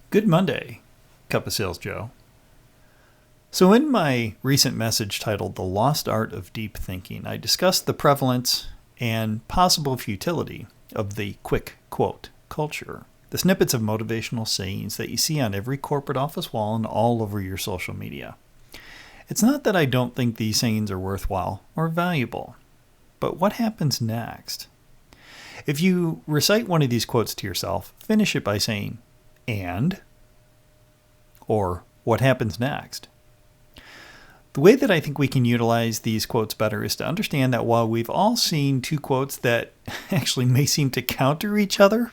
Good Monday, Cup of Sales Joe. So in my recent message titled The Lost Art of Deep Thinking, I discussed the prevalence and possible futility of the quick quote culture. The snippets of motivational sayings that you see on every corporate office wall and all over your social media. It's not that I don't think these sayings are worthwhile or valuable, but what happens next? If you recite one of these quotes to yourself, finish it by saying, "and," or "what happens next?" The way that I think we can utilize these quotes better is to understand that while we've all seen two quotes that actually may seem to counter each other,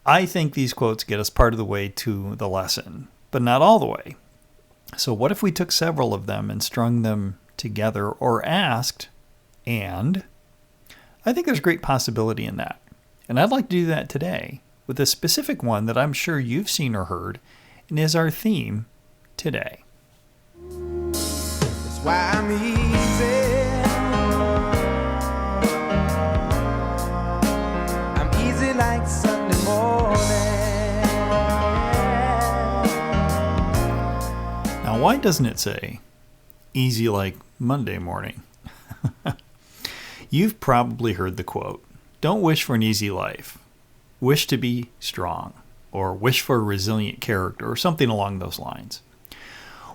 I think these quotes get us part of the way to the lesson, but not all the way. So what if we took several of them and strung them together or asked, "and?" I think there's great possibility in that. And I'd like to do that today with a specific one that I'm sure you've seen or heard and is our theme today. That's why I'm easy. I'm easy like Sunday morning. Now, why doesn't it say easy like Monday morning? You've probably heard the quote, "Don't wish for an easy life. Wish to be strong," or "wish for a resilient character," or something along those lines.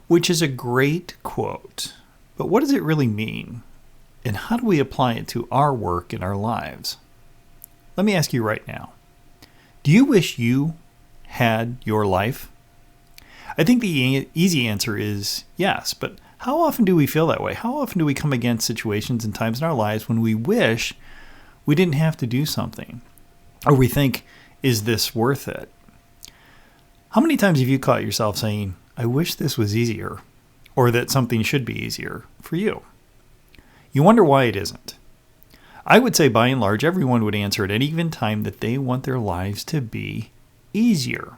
Which is a great quote, but what does it really mean? And how do we apply it to our work and our lives? Let me ask you right now. Do you wish you had your life? I think the easy answer is yes, but how often do we feel that way? How often do we come against situations and times in our lives when we wish we didn't have to do something? Or we think, is this worth it? How many times have you caught yourself saying, "I wish this was easier," or that something should be easier for you? You wonder why it isn't. I would say by and large, everyone would answer at any given time that they want their lives to be easier.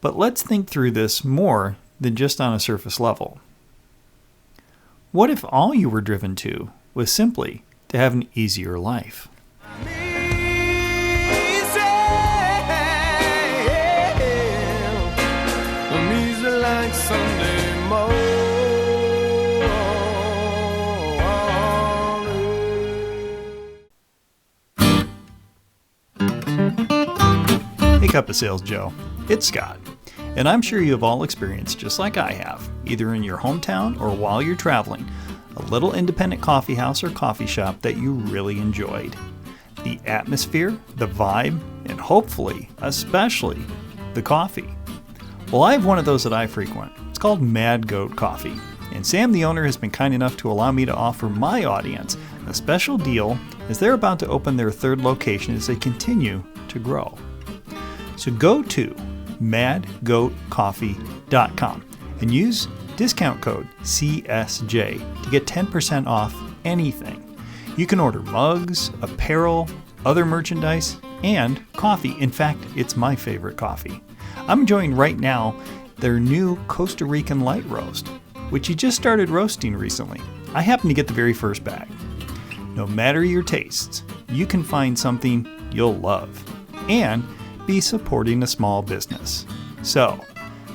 But let's think through this more than just on a surface level. What if all you were driven to was simply to have an easier life? I'm easy like Sunday morning. Hey, Cup of Sales Joe. It's Scott. And I'm sure you have all experienced, just like I have, either in your hometown or while you're traveling, a little independent coffee house or coffee shop that you really enjoyed. The atmosphere, the vibe, and hopefully, especially, the coffee. Well, I have one of those that I frequent. It's called Mad Goat Coffee. And Sam, the owner, has been kind enough to allow me to offer my audience a special deal as they're about to open their third location as they continue to grow. So go to madgoatcoffee.com and use discount code CSJ to get 10% off anything. You can order mugs, apparel, other merchandise, and coffee. In fact, it's my favorite coffee. I'm enjoying right now their new Costa Rican light roast, which he just started roasting recently. I happened to get the very first bag. No matter your tastes, you can find something you'll love and be supporting a small business. So,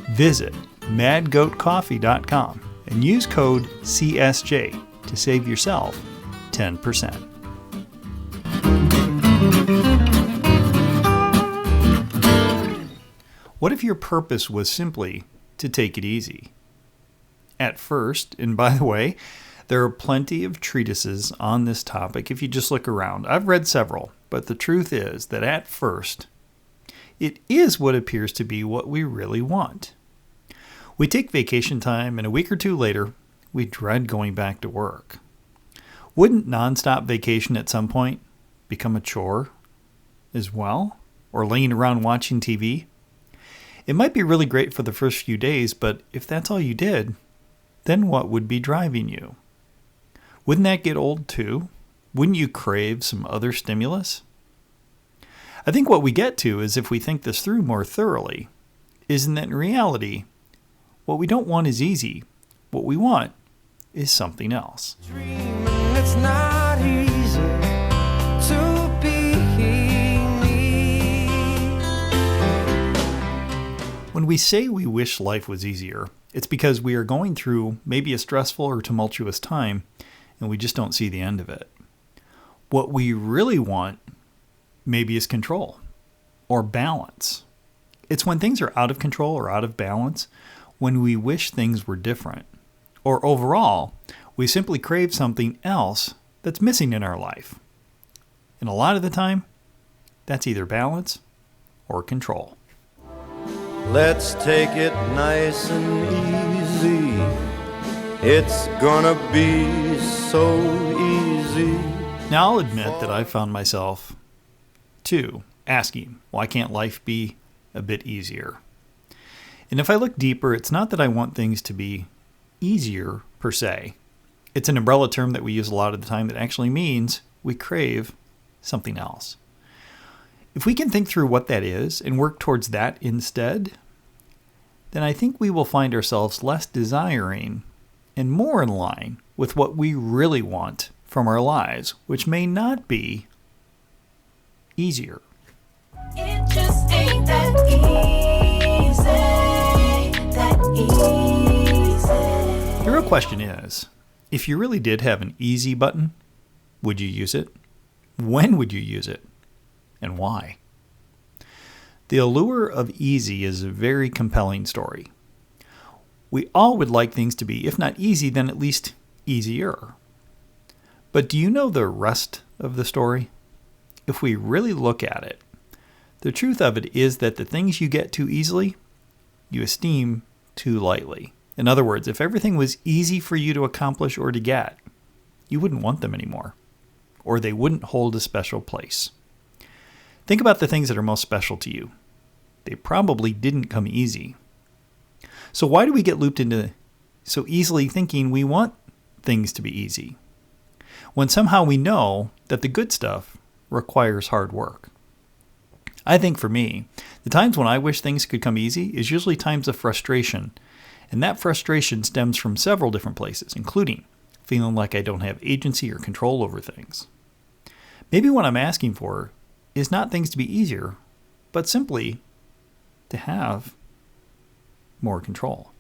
visit madgoatcoffee.com and use code CSJ to save yourself 10%. What if your purpose was simply to take it easy? At first, and by the way, there are plenty of treatises on this topic if you just look around. I've read several, but the truth is that at first, it is what appears to be what we really want. We take vacation time, and a week or two later, we dread going back to work. Wouldn't nonstop vacation at some point become a chore as well? Or laying around watching TV? It might be really great for the first few days, but if that's all you did, then what would be driving you? Wouldn't that get old too? Wouldn't you crave some other stimulus? I think what we get to is, if we think this through more thoroughly, is that in reality, what we don't want is easy. What we want is something else. Dreaming it's not easy to be me. we say we wish life was easier, it's because we are going through maybe a stressful or tumultuous time and we just don't see the end of it. What we really want maybe is control or balance. It's when things are out of control or out of balance when we wish things were different. Or overall, we simply crave something else that's missing in our life. And a lot of the time, that's either balance or control. Let's take it nice and easy. It's gonna be so easy. Now, I'll admit that I found myself, too, asking, why can't life be a bit easier? And if I look deeper, it's not that I want things to be easier per se. It's an umbrella term that we use a lot of the time that actually means we crave something else. If we can think through what that is and work towards that instead, then I think we will find ourselves less desiring and more in line with what we really want from our lives, which may not be easier. It just ain't that easy, that easy. The real question is, if you really did have an easy button, would you use it? When would you use it? And why? The allure of easy is a very compelling story. We all would like things to be, if not easy, then at least easier. But do you know the rest of the story? If we really look at it, the truth of it is that the things you get too easily, you esteem too lightly. In other words, if everything was easy for you to accomplish or to get, you wouldn't want them anymore, or they wouldn't hold a special place. Think about the things that are most special to you. They probably didn't come easy. So why do we get looped into so easily thinking we want things to be easy, when somehow we know that the good stuff requires hard work? I think for me, the times when I wish things could come easy is usually times of frustration, and that frustration stems from several different places, including feeling like I don't have agency or control over things. Maybe what I'm asking for is not things to be easier, but simply to have more control.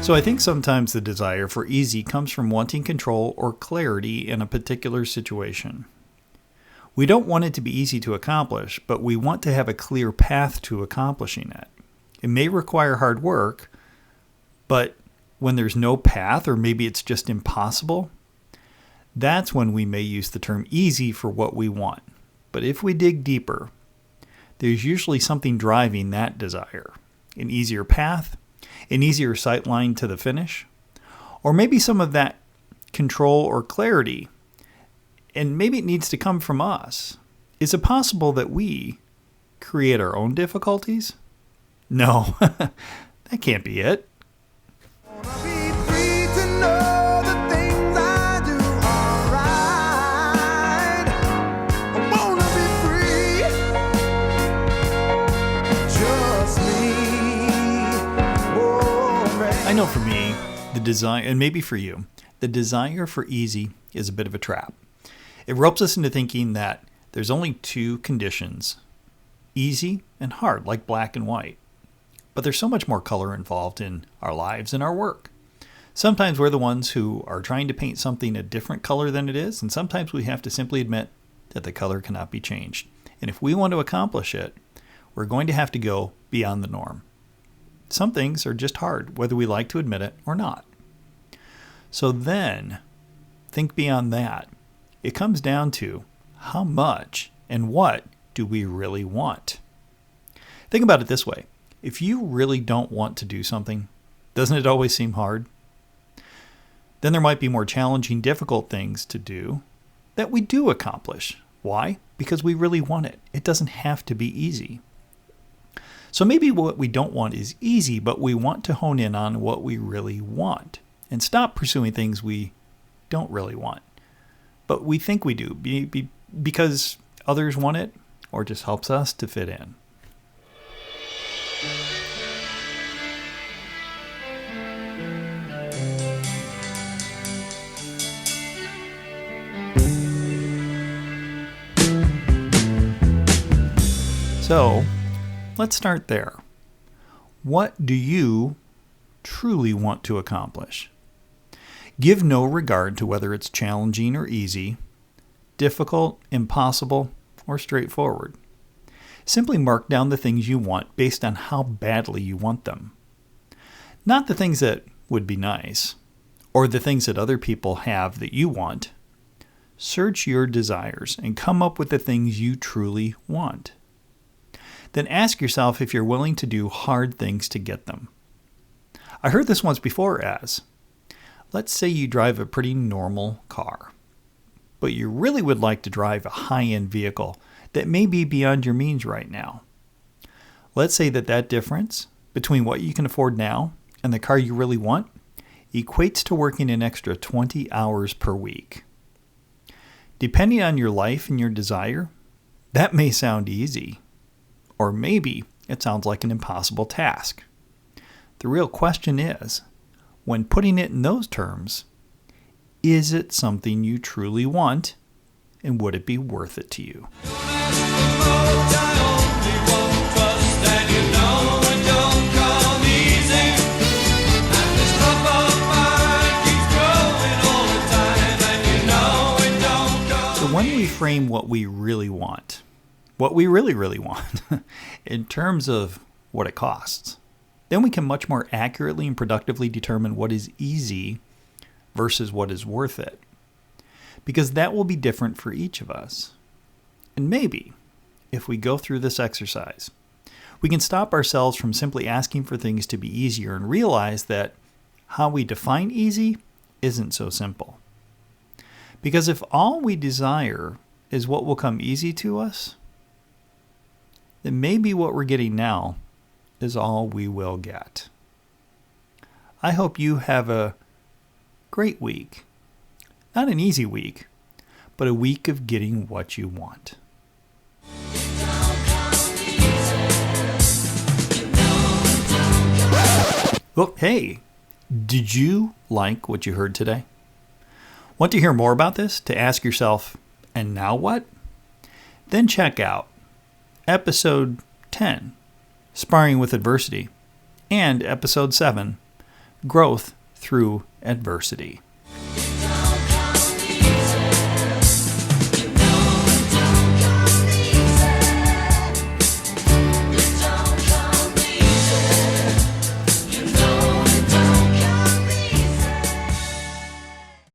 So I think sometimes the desire for easy comes from wanting control or clarity in a particular situation. We don't want it to be easy to accomplish, but we want to have a clear path to accomplishing it. It may require hard work, but when there's no path, or maybe it's just impossible, that's when we may use the term easy for what we want. But if we dig deeper, there's usually something driving that desire. An easier path, an easier sight line to the finish, or maybe some of that control or clarity, and maybe it needs to come from us. Is it possible that we create our own difficulties? No, that can't be it. Wanna be free to know the things I do are right. I wanna be free, just me. Oh, man. I know for me, the desire, and maybe for you, the desire for easy is a bit of a trap. It ropes us into thinking that there's only two conditions, easy and hard, like black and white. But there's so much more color involved in our lives and our work. Sometimes we're the ones who are trying to paint something a different color than it is, and sometimes we have to simply admit that the color cannot be changed. And if we want to accomplish it, we're going to have to go beyond the norm. Some things are just hard, whether we like to admit it or not. So then, think beyond that. It comes down to how much and what do we really want? Think about it this way. If you really don't want to do something, doesn't it always seem hard? Then there might be more challenging, difficult things to do that we do accomplish. Why? Because we really want it. It doesn't have to be easy. So maybe what we don't want is easy, but we want to hone in on what we really want and stop pursuing things we don't really want, but we think we do because others want it or just helps us to fit in. So, let's start there. What do you truly want to accomplish? Give no regard to whether it's challenging or easy, difficult, impossible, or straightforward. Simply mark down the things you want based on how badly you want them. Not the things that would be nice, or the things that other people have that you want. Search your desires and come up with the things you truly want. Then ask yourself if you're willing to do hard things to get them. I heard this once before as, let's say you drive a pretty normal car, but you really would like to drive a high-end vehicle that may be beyond your means right now. Let's say that difference between what you can afford now and the car you really want equates to working an extra 20 hours per week. Depending on your life and your desire, that may sound easy. Or maybe it sounds like an impossible task. The real question is, when putting it in those terms, is it something you truly want, and would it be worth it to you? So when we frame what we really want, what we really want, in terms of what it costs, then we can much more accurately and productively determine what is easy versus what is worth it. Because that will be different for each of us. And maybe, if we go through this exercise, we can stop ourselves from simply asking for things to be easier and realize that how we define easy isn't so simple. Because if all we desire is what will come easy to us, then maybe what we're getting now is all we will get. I hope you have a great week. Not an easy week, but a week of getting what you want. Well, hey, did you like what you heard today? Want to hear more about this? To ask yourself, and now what? Then check out Episode 10, Sparring with Adversity, and Episode 7, Growth Through Adversity.